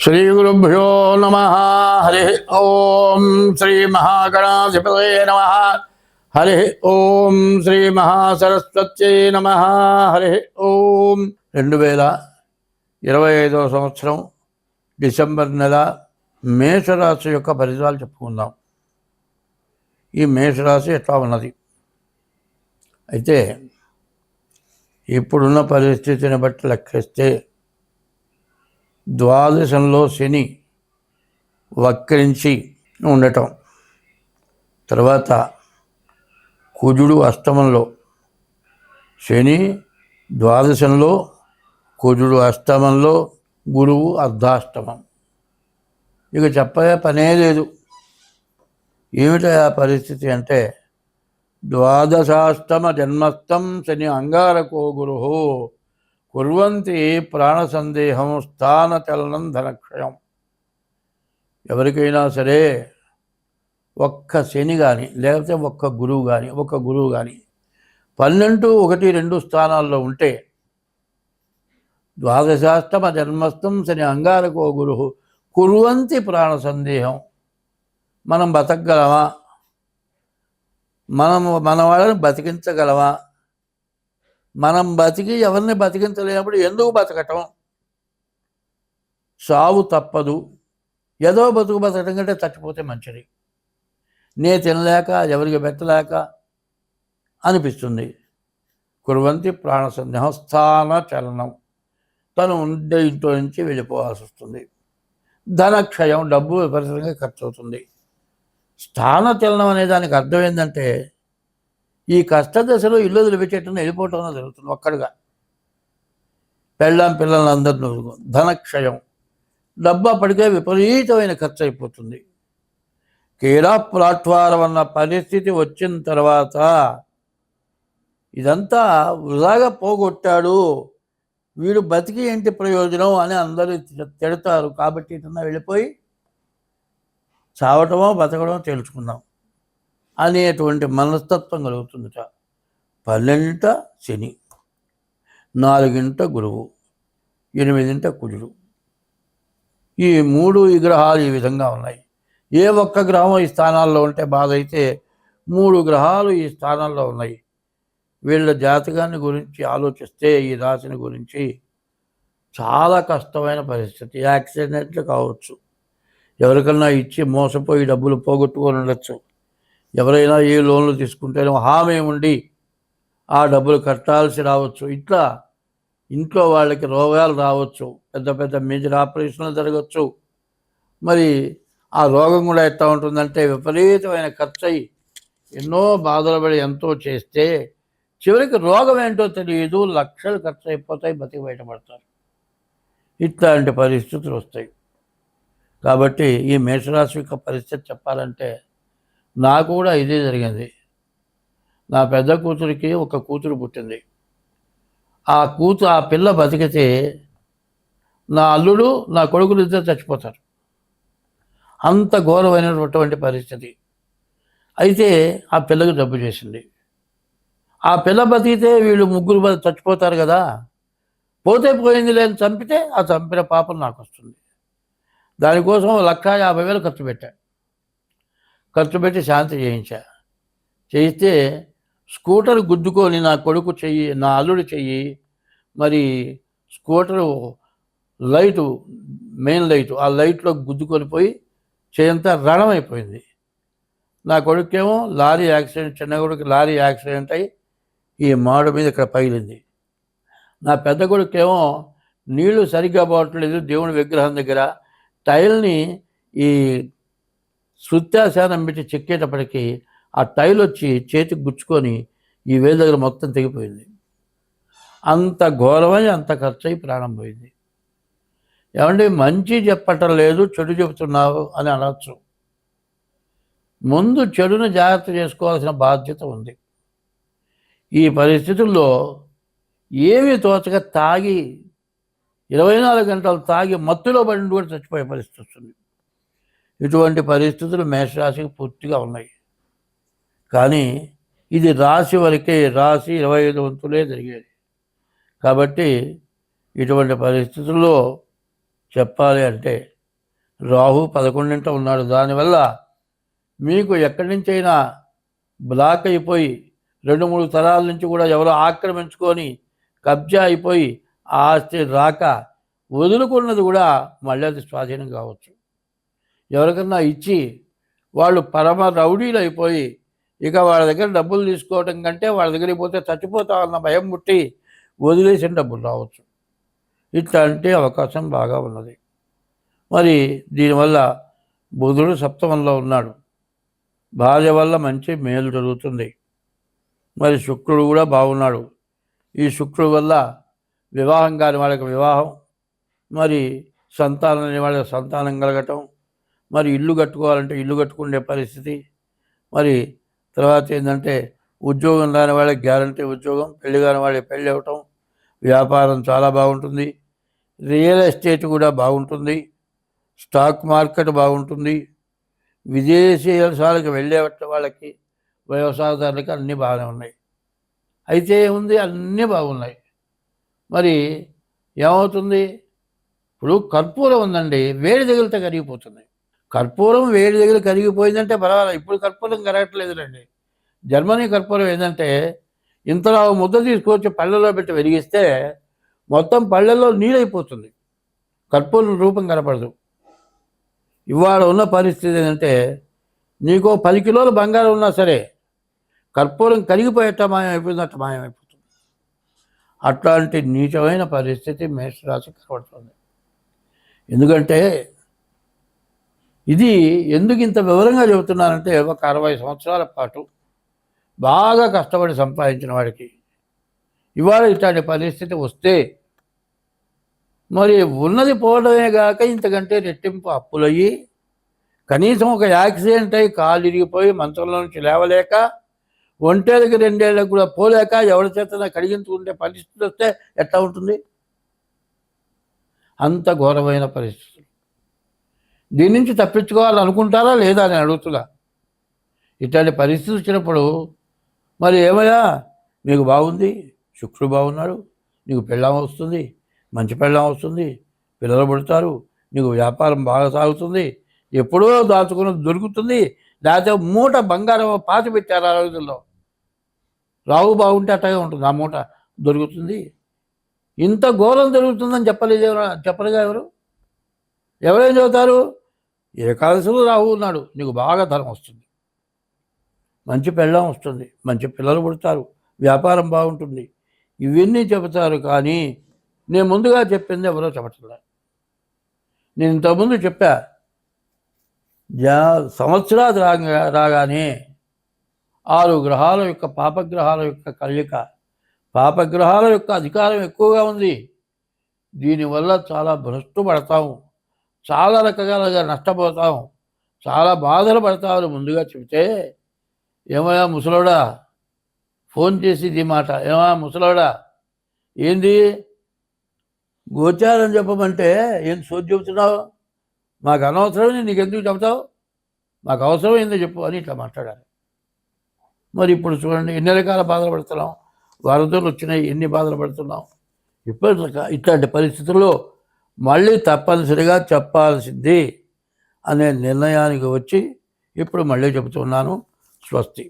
శ్రీగురుభ్యో నమ. హరి ఓం. శ్రీ మహాగణాధిపతయే నమ. హరి ఓం. శ్రీ మహాసరస్వత్యై నమ. హరి ఓం. 2025వ సంవత్సరం డిసెంబర్ నెల మేషరాశి యొక్క ఫలితాలు చెప్పుకుందాం. ఈ మేషరాశి ఎట్లా ఉన్నది అయితే, ఇప్పుడున్న పరిస్థితిని బట్టి లెక్కిస్తే ద్వాదశంలో శని వక్రించి ఉండటం, తర్వాత కుజుడు అష్టమంలో, శని ద్వాదశంలో, కుజుడు అష్టమంలో, గురువు అర్ధాష్టమం. ఇక చెప్పే పనే లేదు. ఏమిటా ఆ పరిస్థితి అంటే, ద్వాదశాష్టమ జన్మస్థం శని అంగారకో గురు కుర్వంతి ప్రాణ సందేహం స్థాన చలనం ధనక్షయం. ఎవరికైనా సరే ఒక్క శని కానీ, లేకపోతే ఒక్క గురువు కానీ 12, 1, 2 స్థానాల్లో ఉంటే, ద్వాదశాష్టమ జన్మస్థం శని అంగారకో గురు కుర్వంతి ప్రాణ సందేహం. మనం బతకగలమా? మన వాళ్ళని బతికించగలమా? మనం బతికి ఎవరిని బతికించలేనప్పుడు ఎందుకు బతకటం? సావు తప్పదు. ఏదో బతకటం కంటే చచ్చిపోతే మంచిది. నే తినలేక ఎవరికి పెట్టలేక అనిపిస్తుంది. కుర్వంతి ప్రాణ సందేహం స్థాన చలనం. తను ఉండే ఇంట్లో నుంచి వెళ్ళిపోవాల్సి వస్తుంది. ధనక్షయం, డబ్బు విపరీతంగా ఖర్చు అవుతుంది. స్థాన చలనం అనే దానికి అర్థం ఏంటంటే, ఈ కష్టదశలో ఇల్లు వదిలిపెట్టేటప్పుడు వెళ్ళిపోవటం జరుగుతుంది ఒక్కడుగా. పిల్లల్ని అందరినీ. ధనక్షయం, డబ్బు అప్పటికే విపరీతమైన ఖర్చు అయిపోతుంది. కీడా ప్లాట్ఫారం అన్న పరిస్థితి వచ్చిన తర్వాత ఇదంతా వృధాగా పోగొట్టాడు, వీడు బతికి ఏంటి ప్రయోజనం అని అందరూ తిడతారు. కాబట్టి ఇటన్నా వెళ్ళిపోయి చావటమో బతకడమో తెలుసుకుందాం అనేటువంటి మనస్తత్వం కలుగుతుందిట. 12ంట శని, 4ంట గురువు, 8ంట కుజుడు. ఈ 3 గ్రహాలు ఈ విధంగా ఉన్నాయి. ఏ ఒక్క గ్రహం ఈ స్థానాల్లో ఉంటే బాధ అయితే, 3 గ్రహాలు ఈ స్థానాల్లో ఉన్నాయి. వీళ్ళ జాతకాన్ని గురించి ఆలోచిస్తే, ఈ రాశిని గురించి చాలా కష్టమైన పరిస్థితి. యాక్సిడెంట్లు కావచ్చు, ఎవరికన్నా ఇచ్చి మోసపోయి డబ్బులు పోగొట్టుకొని ఉండొచ్చు, ఎవరైనా ఏ లోన్లు తీసుకుంటేనో హామీ ఉండి ఆ డబ్బులు కట్టాల్సి రావచ్చు. ఇట్లా ఇంట్లో వాళ్ళకి రోగాలు రావచ్చు, పెద్ద పెద్ద మేజర్ ఆపరేషన్లు జరగచ్చు. మరి ఆ రోగం కూడా ఎట్లా ఉంటుందంటే, విపరీతమైన ఖర్చు అయ్యి ఎన్నో బాధలు పడి ఎంతో చేస్తే చివరికి రోగం ఏంటో తెలియదు, లక్షలు ఖర్చు అయిపోతాయి, బతికి బయటపడతారు. ఇట్లాంటి పరిస్థితులు వస్తాయి. కాబట్టి ఈ మేషరాశి యొక్క పరిస్థితి చెప్పాలంటే, నాకు కూడా ఇదే జరిగింది. నా పెద్ద కూతురికి ఒక కూతురు పుట్టింది. ఆ పిల్ల బతికితే నా అల్లుడు, నా కొడుకులు ఇద్దరు చచ్చిపోతారు. అంత ఘోరమైనటువంటి పరిస్థితి. అయితే ఆ పిల్లకి జబ్బు చేసింది. ఆ పిల్ల బతికితే వీళ్ళు ముగ్గురు చచ్చిపోతారు కదా. పోతే పోయింది లేని చంపితే ఆ చంపిన పాపం నాకు వస్తుంది. దానికోసం 1,50,000 ఖర్చు పెట్టి శాంతి చేయిస్తే స్కూటర్ గుద్దుకొని నా కొడుకు చెయ్యి, నా అల్లుడు చెయ్యి, మరి స్కూటరు లైటు, మెయిన్ లైటు, ఆ లైట్లో గుద్దుకొని పోయి చేయంతా రణమైపోయింది. నా కొడుకేమో లారీ యాక్సిడెంట్, చిన్న కొడుకు లారీ యాక్సిడెంట్ అయ్యి ఈ మాడు మీద ఇక్కడ పగిలింది. నా పెద్ద కొడుకేమో నీళ్లు సరిగ్గా పోవట్లేదు, దేవుని విగ్రహం దగ్గర టైల్ని ఈ సుత్యాశానం పెట్టి చెక్కేటప్పటికి ఆ టైల్ వచ్చి చేతికి గుచ్చుకొని ఈ వేలు దగ్గర మొత్తం తెగిపోయింది. అంత ఘోరమై అంత ఖర్చు అయి ప్రాణం పోయింది. ఏమంటే, మంచి చెప్పటం లేదు, చెడు చెబుతున్నావు అని అనవచ్చు. ముందు చెడును జాగ్రత్త చేసుకోవాల్సిన బాధ్యత ఉంది. ఈ పరిస్థితుల్లో ఏమీ తోచక తాగి 24 గంటలు తాగి మత్తులో పడి కూడా చచ్చిపోయే పరిస్థితి వస్తుంది. ఇటువంటి పరిస్థితులు మేషరాశికి పూర్తిగా ఉన్నాయి. కానీ ఇది రాశి వరకే, రాశి 25 వంతులే జరిగేది. కాబట్టి ఇటువంటి పరిస్థితుల్లో చెప్పాలి అంటే రాహు 11 ఉన్నాడు. దానివల్ల మీకు ఎక్కడి నుంచైనా బ్లాక్ అయిపోయి 2-3 తరాల నుంచి కూడా ఎవరో ఆక్రమించుకొని కబ్జా అయిపోయి ఆ ఆస్తి రాక వదులుకున్నది కూడా మళ్ళీ అది స్వాధీనం కావచ్చు. ఎవరికన్నా ఇచ్చి వాళ్ళు పరమ రౌడీలు అయిపోయి ఇక వాళ్ళ దగ్గర డబ్బులు తీసుకోవడం కంటే వాళ్ళ దగ్గరికి పోతే చచ్చిపోతామన్న భయం పుట్టి వదిలేసిన డబ్బులు రావచ్చు. ఇట్లాంటి అవకాశం బాగా ఉన్నది. మరి దీనివల్ల బుధుడు సప్తమంలో ఉన్నాడు. భార్య వల్ల మంచి మేలు జరుగుతుంది. మరి శుక్రుడు కూడా బాగున్నాడు. ఈ శుక్రుడు వల్ల వివాహం కాని వాళ్ళకి వివాహం, మరి సంతానం లేని వాళ్ళకి సంతానం కలగటం, మరి ఇల్లు కట్టుకోవాలంటే ఇల్లు కట్టుకునే పరిస్థితి, మరి తర్వాత ఏంటంటే ఉద్యోగం రాని వాళ్ళకి గ్యారంటీ ఉద్యోగం, పెళ్లి కాని వాళ్ళకి పెళ్ళి అవ్వటం, వ్యాపారం చాలా బాగుంటుంది. రియల్ ఎస్టేట్ కూడా బాగుంటుంది. స్టాక్ మార్కెట్ బాగుంటుంది. విదేశీయాలకు వెళ్ళే వాళ్ళకి వ్యవసాయదారులకి అన్నీ బాగానే ఉన్నాయి. అయితే ఏముంది, అన్నీ బాగున్నాయి. మరి ఏమవుతుంది, ఇప్పుడు కర్పూరం ఉందండి, వేడి తగిలితే కరిగిపోతుంది. కర్పూరం వేడి దగ్గర కరిగిపోయిందంటే పర్వాలేదు. ఇప్పుడు కర్పూరం కరగట్లేదులేండి. జర్మనీ కర్పూరం ఏంటంటే ఇంతలో ముద్ద తీసుకొచ్చి పళ్ళలో పెట్టి వెలిగిస్తే మొత్తం పళ్ళల్లో నీరైపోతుంది, కర్పూరం రూపం కనపడదు. ఇవాళ ఉన్న పరిస్థితి ఏంటంటే నీకు 10 కిలోలు బంగారం ఉన్నా సరే కర్పూరం కరిగిపోయేట మాయమైపోయిందట మాయమైపోతుంది. అట్లాంటి నీచమైన పరిస్థితి మేషరాశి కనబడుతుంది. ఎందుకంటే ఇది ఎందుకు ఇంత వివరంగా చెబుతున్నానంటే ఒక 60 సంవత్సరాల పాటు బాగా కష్టపడి సంపాదించిన వాడికి ఇవాళ ఇట్లాంటి పరిస్థితి వస్తే మరి ఉన్నది పోవడమే కాక ఇంతకంటే రెట్టింపు అప్పులయ్యి కనీసం ఒక యాక్సిడెంట్ అయ్యి కాలు ఇరిగిపోయి మంచంలో నుంచి లేవలేక ఒంటేళ్ళకి 2 ఏళ్ళకి కూడా పోలేక ఎవరి చేత కడిగించుకుంటే పరిస్థితి వస్తే ఎట్లా ఉంటుంది? అంత ఘోరమైన పరిస్థితులు. దీని నుంచి తప్పించుకోవాలనుకుంటారా లేదా అని అడుగుతున్నా. ఇట్లాంటి పరిస్థితి వచ్చినప్పుడు మరి ఏమయ్యా, మీకు బాగుంది, శుక్రుడు బాగున్నాడు, నీకు పెళ్ళాం వస్తుంది, మంచి పెళ్ళాం వస్తుంది, పిల్లలు పుడతారు, నీకు వ్యాపారం బాగా సాగుతుంది, ఎప్పుడో దాచుకున్నది దొరుకుతుంది, లేకపోతే మూట బంగారం పాతి పెట్టారు ఆ రోజుల్లో. రావు బాగుంటే అట్టగా ఉంటుంది, ఆ మూట దొరుకుతుంది. ఇంత ఘోరం జరుగుతుందని చెప్పలేగా ఎవరు? ఎవరేం చెబుతారు? ఏకాదశిలో రాహు ఉన్నాడు, నీకు బాగా ధనం వస్తుంది, మంచి పెళ్ళం వస్తుంది, మంచి పిల్లలు పుడతారు, వ్యాపారం బాగుంటుంది, ఇవన్నీ చెబుతారు. కానీ నేను ముందుగా చెప్పింది ఎవరో చెప్పట్లేదు. నేను ఇంతకుముందు చెప్పా, సంవత్సరాలు రాగానే 6 గ్రహాల యొక్క పాపగ్రహాల యొక్క కలయిక, పాపగ్రహాల యొక్క అధికారం ఎక్కువగా ఉంది. దీనివల్ల చాలా భ్రష్టు పడతాము, చాలా రకాలుగా నష్టపోతాం, చాలా బాధలు పడతామని ముందుగా చెబితే, ఏమయ్యా ముసలోడా, ఫోన్ చేసి ఇది మాట, ఏమయ్యా ముసలోడా, ఏంది గోచారం చెప్పమంటే ఏం సోది చెబుతున్నావు, మాకు అనవసరమని నీకెందుకు చెబుతావు, మాకు అవసరం ఏందో చెప్పు అని ఇట్లా మాట్లాడాలి. మరి ఇప్పుడు చూడండి ఎన్ని రకాల బాధలు పడుతున్నాం, వరదలు వచ్చినాయి, ఎన్ని బాధలు పడుతున్నాం. ఇట్లాంటి పరిస్థితుల్లో మళ్ళీ తప్పనిసరిగా చెప్పాల్సింది అనే నిర్ణయానికి వచ్చి ఇప్పుడు మళ్ళీ చెబుతున్నాను. స్వస్తి.